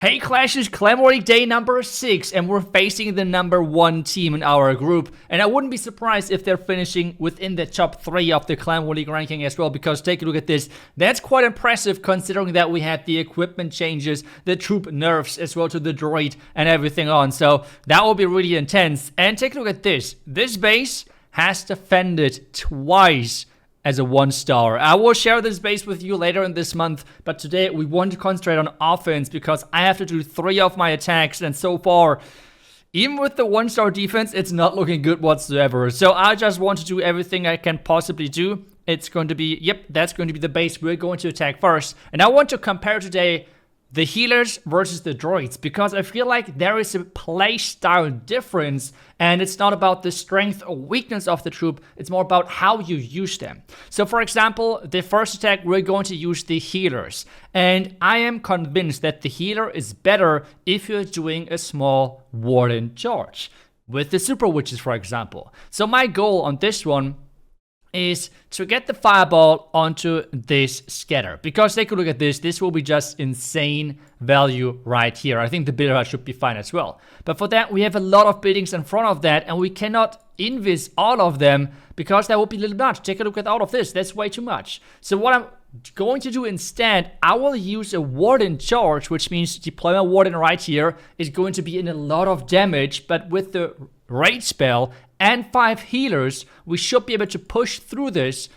Hey Clashes, Clamor day number 6, and we're facing the number 1 team in our group. And I wouldn't be surprised if they're finishing within the top 3 of the Clan War League ranking as well, because take a look at this. That's quite impressive considering that we had the equipment changes, the troop nerfs as well to the droid and everything on. So that will be really intense. And take a look at this. This base has defended twice as a 1-star. I will share this base with you later in this month, but today we want to concentrate on offense because I have to do 3 of my attacks, and so far, even with the 1-star defense, it's not looking good whatsoever. So I just want to do everything I can possibly do. It's going to be, yep, that's going to be the base we're going to attack first. And I want to compare today the healers versus the droids, because I feel like there is a play style difference, and it's not about the strength or weakness of the troop, it's more about how you use them. So for example, the first attack, we're going to use the healers, and I am convinced that the healer is better if you're doing a small warden charge with the super witches, for example. So my goal on this one is to get the fireball onto this scatter, because take a look at this will be just insane value right here. I think the builder should be fine as well, but for that we have a lot of buildings in front of that, and we cannot invis all of them because that would be a little much. Take a look at all of this, that's way too much. So what I'm going to do instead, I will use a warden charge, which means deploy my warden right here is going to be in a lot of damage, but with the raid spell and 5 healers, we should be able to push through this,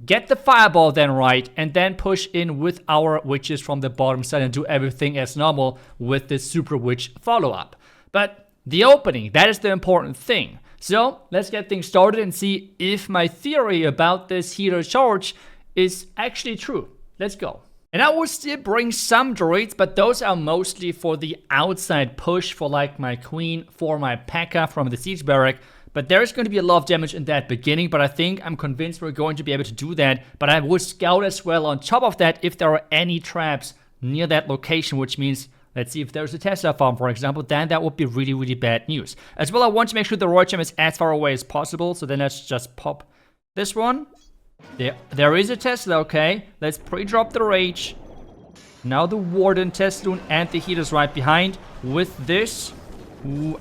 get the fireball then right, and then push in with our witches from the bottom side and do everything as normal with the super witch follow-up. But the opening, that is the important thing. So let's get things started and see if my theory about this healer charge is actually true. Let's go. And I will still bring some droids, but those are mostly for the outside push, for like my queen, for my P.E.K.K.A. from the siege barrack. But there is going to be a lot of damage in that beginning, but I'm convinced we're going to be able to do that. But I will scout as well on top of that if there are any traps near that location, which means, let's see if there's a Tesla farm, for example, then that would be really, really bad news. As well, I want to make sure the Roy Gem is as far away as possible, so then let's just pop this one. There is a Tesla, okay. Let's pre-drop the Rage. Now the Warden, Testoon, and the healers right behind. With this,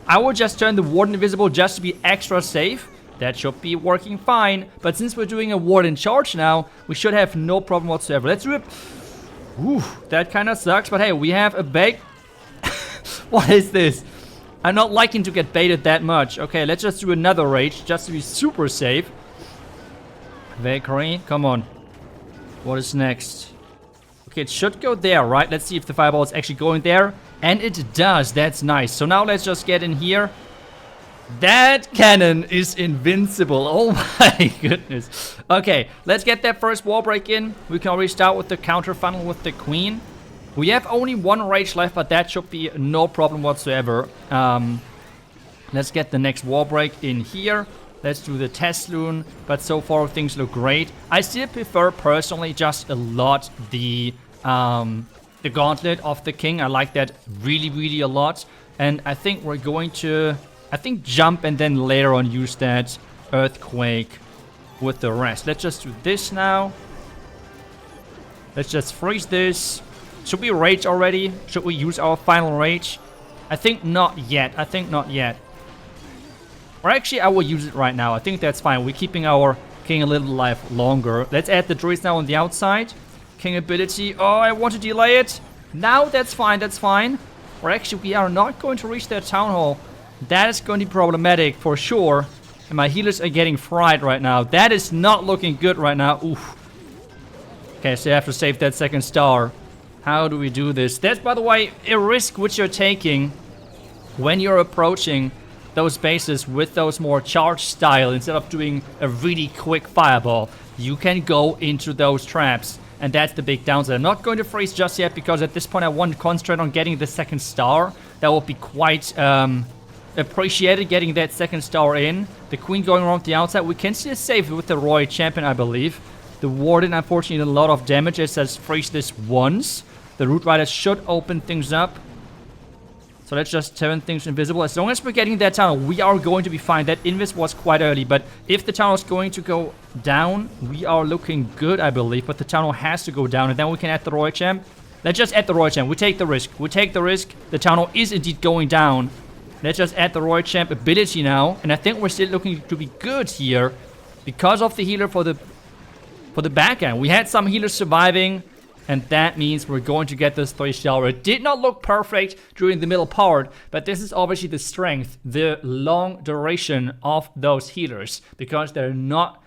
I will just turn the Warden invisible just to be extra safe. That should be working fine. But since we're doing a Warden charge now, we should have no problem whatsoever. Let's rip. Ooh, that kind of sucks. But hey, we have a bait. What is this? I'm not liking to get baited that much. Okay, let's just do another Rage just to be super safe. Valkyrie, come on. What is next? Okay, it should go there, right? Let's see if the fireball is actually going there. And it does. That's nice. So now let's just get in here. That cannon is invincible. Oh my goodness. Okay, let's get that first wall break in. We can already start with the counter funnel with the queen. We have only 1 rage left, but that should be no problem whatsoever. Let's get the next wall break in here. Let's do the Testoon, but so far things look great. I still prefer personally just a lot the gauntlet of the king. I like that really, really a lot. And I think we're going to, jump and then later on use that earthquake with the rest. Let's just do this now. Let's just freeze this. Should we rage already? Should we use our final rage? I think not yet. Or actually, I will use it right now. I think that's fine. We're keeping our king a little alive longer. Let's add the druids now on the outside. King ability. Oh, I want to delay it. Now that's fine. Or actually, we are not going to reach that town hall. That is going to be problematic for sure. And my healers are getting fried right now. That is not looking good right now. Oof. Okay, so you have to save that 2nd star. How do we do this? That's, by the way, a risk which you're taking when you're approaching those bases with those more charge style. Instead of doing a really quick fireball, you can go into those traps, and that's the big downside. I'm not going to freeze just yet because at this point I want to concentrate on getting the 2nd star. That will be quite appreciated, getting that 2nd star in. The queen going around the outside. We can still save it with the Roy champion, I believe. The warden, unfortunately, a lot of damage. It says freeze this once. The root rider should open things up. So let's just turn things invisible. As long as we're getting that tunnel, we are going to be fine. That invis was quite early, but if the tunnel is going to go down, we are looking good, I believe. But the tunnel has to go down, and then we can add the Roy Champ. Let's just add the Royal Champ. We take the risk. We take the risk. The Town Hall is indeed going down. Let's just add the Royal Champ ability now. And I think we're still looking to be good here because of the healer for the back end. We had some healers surviving, and that means we're going to get this 3-star. It did not look perfect during the middle part, but this is obviously the strength, the long duration of those healers, because they're not,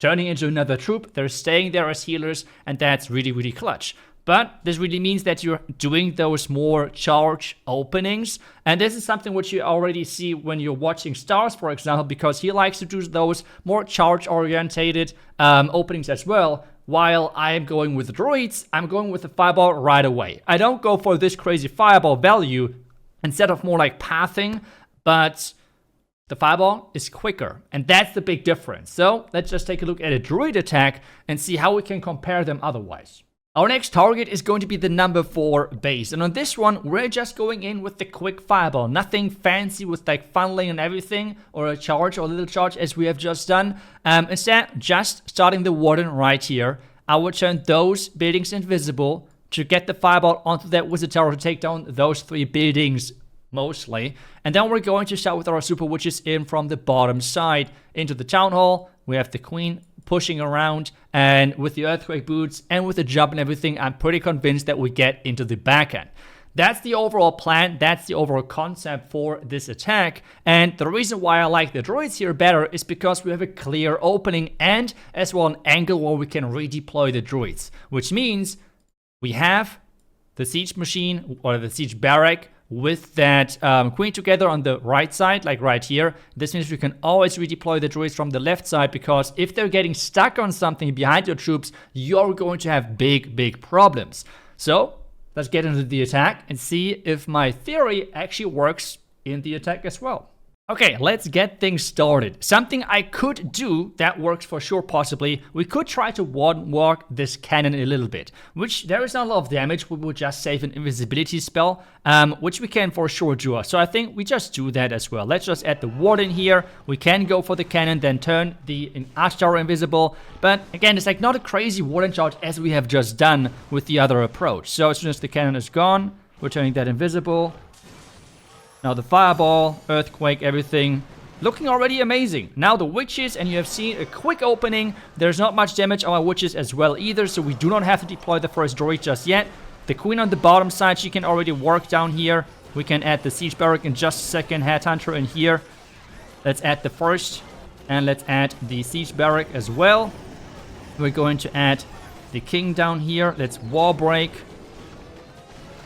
turning into another troop. They're staying there as healers, and that's really, really clutch. But this really means that you're doing those more charge openings. And this is something which you already see when you're watching Stars, for example, because he likes to do those more charge-orientated openings as well. While I am going with the droids, I'm going with the fireball right away. I don't go for this crazy fireball value instead of more like pathing, but the fireball is quicker, and that's the big difference. So let's just take a look at a druid attack and see how we can compare them otherwise. Our next target is going to be the number 4 base, and on this one we're just going in with the quick fireball. Nothing fancy with like funneling and everything, or a charge or a little charge as we have just done. Instead, just starting the warden right here. I would turn those buildings invisible to get the fireball onto that wizard tower to take down those 3 buildings mostly. And then we're going to start with our super witches in from the bottom side into the town hall. We have the queen pushing around, and with the earthquake boots and with the jump and everything, I'm pretty convinced that we get into the back end. That's the overall plan, that's the overall concept for this attack, and the reason why I like the droids here better is because we have a clear opening and as well an angle where we can redeploy the droids, which means we have the siege machine or the siege barrack with that queen together on the right side, like right here. This means we can always redeploy the droids from the left side, because if they're getting stuck on something behind your troops, you're going to have big problems. So let's get into the attack and see if my theory actually works in the attack as well. Okay, let's get things started. Something I could do that works for sure, possibly. We could try to warden walk this cannon a little bit, which there is not a lot of damage. We will just save an invisibility spell, which we can for sure do. So I think we just do that as well. Let's just add the warden here. We can go for the cannon, then turn the arch tower invisible. But again, it's like not a crazy warden charge as we have just done with the other approach. So as soon as the cannon is gone, we're turning that invisible. Now the fireball, earthquake, everything looking already amazing. Now the witches, and you have seen a quick opening. There's not much damage on our witches as well either, so we do not have to deploy the first droid just yet. The queen on the bottom side, she can already work down here. We can add the siege barrack in just a second, headhunter in here. Let's add the first, and let's add the siege barrack as well. We're going to add the king down here. Let's wall break.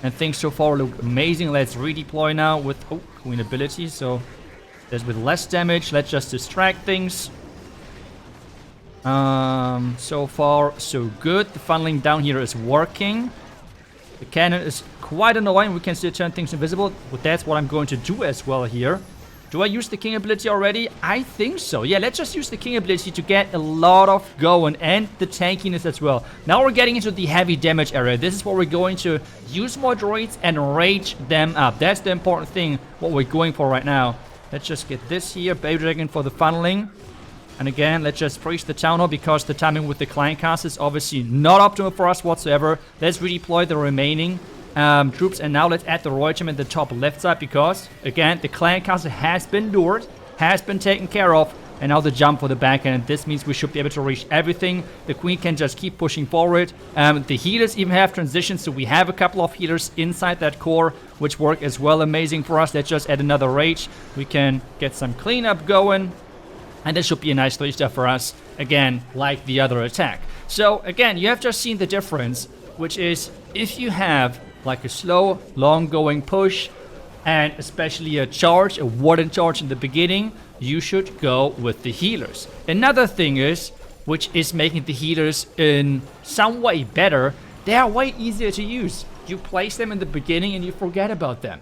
And things so far look amazing. Let's redeploy now with queen ability. So there's with less damage. Let's just distract things. So far so good. The funneling down here is working. The cannon is quite annoying. We can still turn things invisible, but that's what I'm going to do as well here. Do I use the king ability already? I think so. Yeah, let's just use the king ability to get a lot of going, and the tankiness as well. Now we're getting into the heavy damage area. This is where we're going to use more droids and rage them up. That's the important thing, what we're going for right now. Let's just get this here, Baby Dragon for the funneling. And again, let's just freeze the town hall, because the timing with the clan cast is obviously not optimal for us whatsoever. Let's redeploy the remaining troops, and now let's add the Royal Champ in the top left side, because again the clan castle has been lured, has been taken care of, and now the jump for the back end. This means we should be able to reach everything. The queen can just keep pushing forward. The healers even have transitions, so we have a couple of healers inside that core which work as well amazing for us. Let's just add another rage. We can get some cleanup going, and this should be a nice 3-star for us, again like the other attack. So again, you have just seen the difference, which is if you have like a slow, long-going push, and especially a charge, a warden charge in the beginning, you should go with the healers. Another thing is, which is making the healers in some way better, they are way easier to use. You place them in the beginning and you forget about them.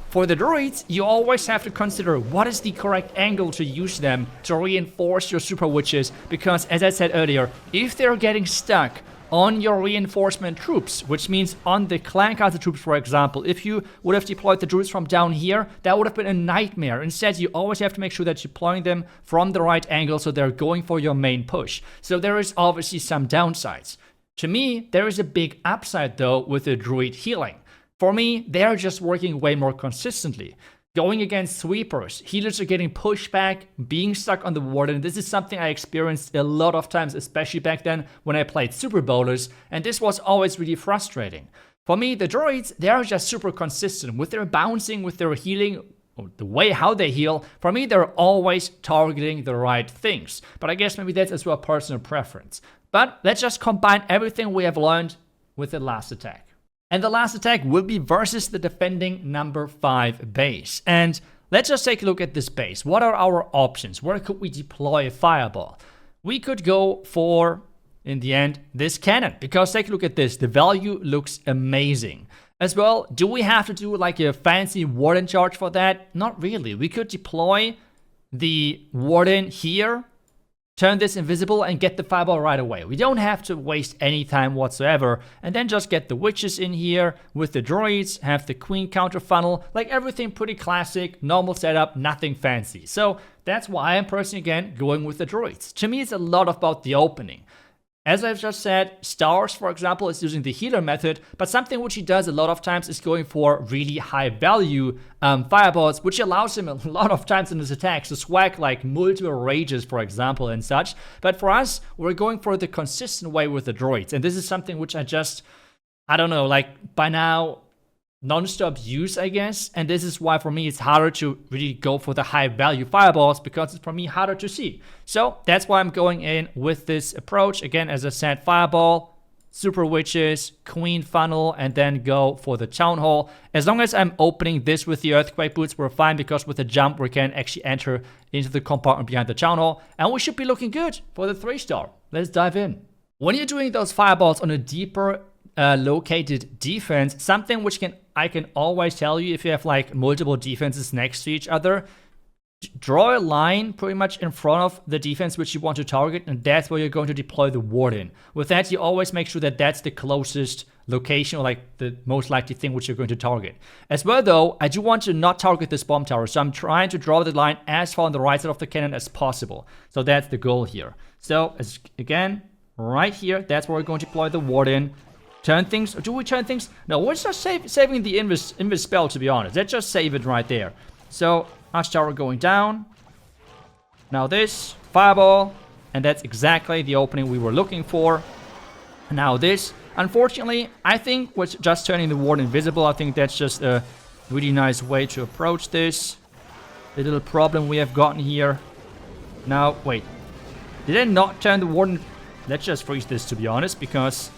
For the droids, you always have to consider what is the correct angle to use them to reinforce your super witches, because as I said earlier, if they're getting stuck on your reinforcement troops, which means on the clan castle troops, for example, if you would have deployed the druids from down here, that would have been a nightmare. Instead, you always have to make sure that you're deploying them from the right angle, so they're going for your main push. So there is obviously some downsides. To me, there is a big upside though with the druid healing. For me, they are just working way more consistently. Going against sweepers, healers are getting pushed back, being stuck on the warden. This is something I experienced a lot of times, especially back then when I played Super Bowlers, and this was always really frustrating. For me, the droids, they are just super consistent with their bouncing, with their healing, the way how they heal. For me, they're always targeting the right things. But I guess maybe that's as well personal preference. But let's just combine everything we have learned with the last attack. And the last attack will be versus the defending number 5 base. And let's just take a look at this base. What are our options? Where could we deploy a fireball? We could go for, in the end, this cannon. Because take a look at this. The value looks amazing. As well, do we have to do like a fancy warden charge for that? Not really. We could deploy the warden here, turn this invisible, and get the fireball right away. We don't have to waste any time whatsoever. And then just get the witches in here with the droids, have the queen counter funnel, like everything pretty classic, normal setup, nothing fancy. So that's why I'm personally, again, going with the droids. To me, it's a lot about the opening. As I've just said, Stars, for example, is using the healer method, but something which he does a lot of times is going for really high value fireballs, which allows him a lot of times in his attacks to swag like multiple rages, for example, and such. But for us, we're going for the consistent way with the droids, and this is something which I don't know, like by now, non-stop use, I guess. And this is why for me it's harder to really go for the high value fireballs, because it's for me harder to see. So that's why I'm going in with this approach. Again, as I said, fireball, super witches, queen funnel, and then go for the town hall. As long as I'm opening this with the earthquake boots, we're fine, because with the jump we can actually enter into the compartment behind the town hall, and we should be looking good for the 3-star. Let's dive in. When you're doing those fireballs on a deeper located defense, something which I can always tell you if you have like multiple defenses next to each other, draw a line pretty much in front of the defense which you want to target, and that's where you're going to deploy the warden. With that, you always make sure that that's the closest location, or like the most likely thing which you're going to target. As well though, I do want to not target this bomb tower, so I'm trying to draw the line as far on the right side of the cannon as possible. So that's the goal here. So again, right here, that's where we're going to deploy the warden. Turn things, or do we turn things? No, we're just saving the invis spell, to be honest. Let's just save it right there. So, Arch Tower going down. Now this, fireball, and that's exactly the opening we were looking for. Now this, unfortunately, I think was just turning the ward invisible. I think that's just a really nice way to approach this. The little problem we have gotten here. Now, wait. Did I not turn the warden? Let's just freeze this, to be honest, because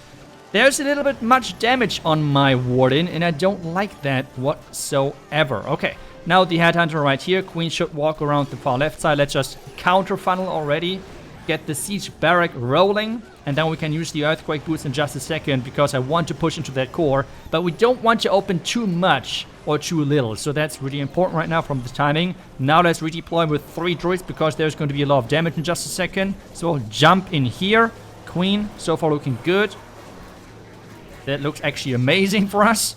there's a little bit much damage on my warden, and I don't like that whatsoever. Okay, now the headhunter right here. Queen should walk around the far left side. Let's just counter funnel already. Get the siege barrack rolling, and then we can use the earthquake boots in just a second, because I want to push into that core, but we don't want to open too much or too little. So that's really important right now from the timing. Now let's redeploy with 3 droids, because there's going to be a lot of damage in just a second. So we'll jump in here. Queen, so far looking good. That looks actually amazing for us.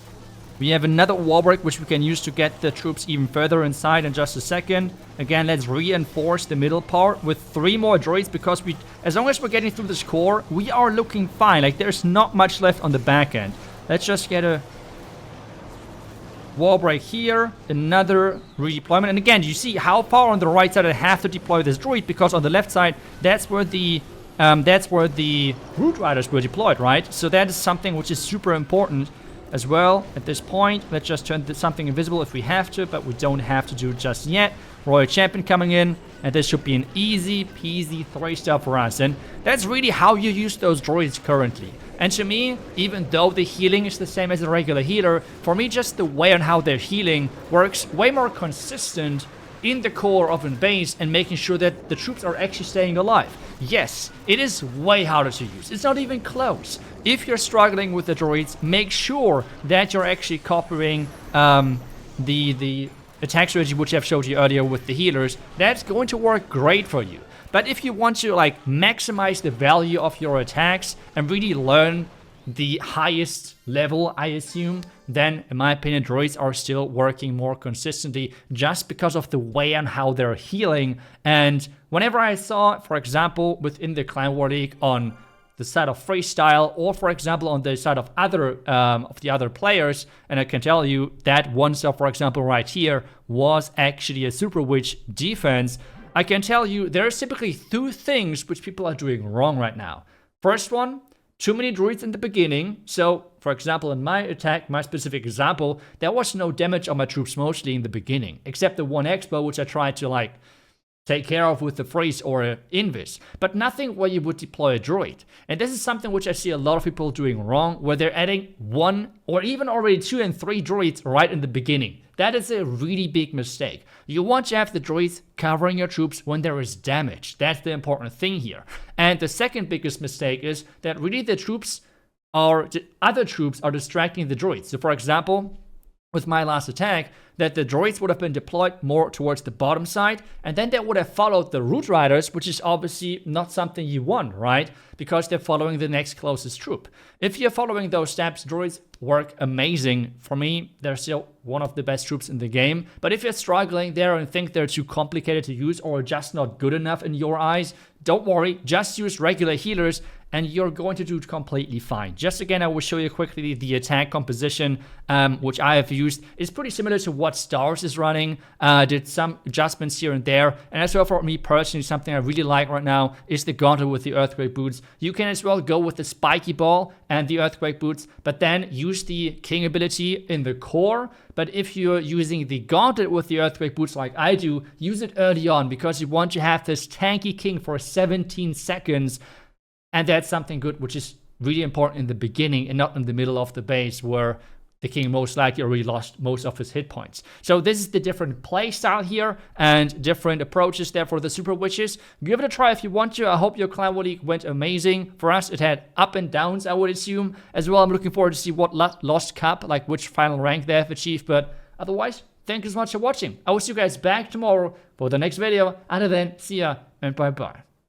We have another wall break which we can use to get the troops even further inside in just a second. Again, let's reinforce the middle part with 3 more droids, because as long as we're getting through this core, we are looking fine. Like, there's not much left on the back end. Let's just get a wall break here, another redeployment. And again, you see how far on the right side I have to deploy this droid, because on the left side, that's where the Root Riders were deployed, right? So that is something which is super important as well at this point. Let's just turn something invisible if we have to, but we don't have to do it just yet. Royal Champion coming in, and this should be an easy peasy 3-star for us. And that's really how you use those droids currently. And to me, even though the healing is the same as a regular healer, for me just the way on how they're healing works way more consistent in the core of a base, and making sure that the troops are actually staying alive. Yes, it is way harder to use. It's not even close. If you're struggling with the droids, make sure that you're actually copying the attack strategy which I've showed you earlier with the healers. That's going to work great for you. But if you want to like maximize the value of your attacks and really learn the highest level, I assume, then in my opinion droids are still working more consistently, just because of the way on how they're healing. And whenever I saw, for example, within the Clan War League on the side of freestyle, or for example on the side of the other players. And I can tell you that one star, for example, right here was actually a super witch defense. I can tell you there's typically two things which people are doing wrong right now. First one, too many druids in the beginning. So, for example, in my attack, my specific example, there was no damage on my troops mostly in the beginning, except the one expo, which I tried to like take care of with the freeze or an invis, but nothing where you would deploy a droid. And this is something which I see a lot of people doing wrong, where they're adding 1 or even already 2 and 3 droids right in the beginning. That is a really big mistake. You want to have the droids covering your troops when there is damage. That's the important thing here. And the second biggest mistake is that really the other troops are distracting the droids. So for example, with my last attack, that the droids would have been deployed more towards the bottom side, and then they would have followed the root riders, which is obviously not something you want, right? Because they're following the next closest troop. If you're following those steps, droids work amazing. For me, they're still one of the best troops in the game. But if you're struggling there and think they're too complicated to use or just not good enough in your eyes, don't worry, just use regular healers and you're going to do completely fine. Just again, I will show you quickly the attack composition, which I have used. It's pretty similar to what Stars is running. Did some adjustments here and there. And as well for me personally, something I really like right now is the Gauntlet with the Earthquake Boots. You can as well go with the Spiky Ball and the Earthquake Boots, but then use the King ability in the core. But if you're using the Gauntlet with the Earthquake Boots like I do, use it early on because you want to have this tanky King for 17 seconds. And that's something good, which is really important in the beginning and not in the middle of the base where the King most likely already lost most of his hit points. So this is the different play style here and different approaches there for the Super Witches. Give it a try if you want to. I hope your Clan War League went amazing. For us, it had up and downs, I would assume. As well, I'm looking forward to see what Lost Cup, like which final rank they have achieved. But otherwise, thank you so much for watching. I will see you guys back tomorrow for the next video. Until then, see ya and bye-bye.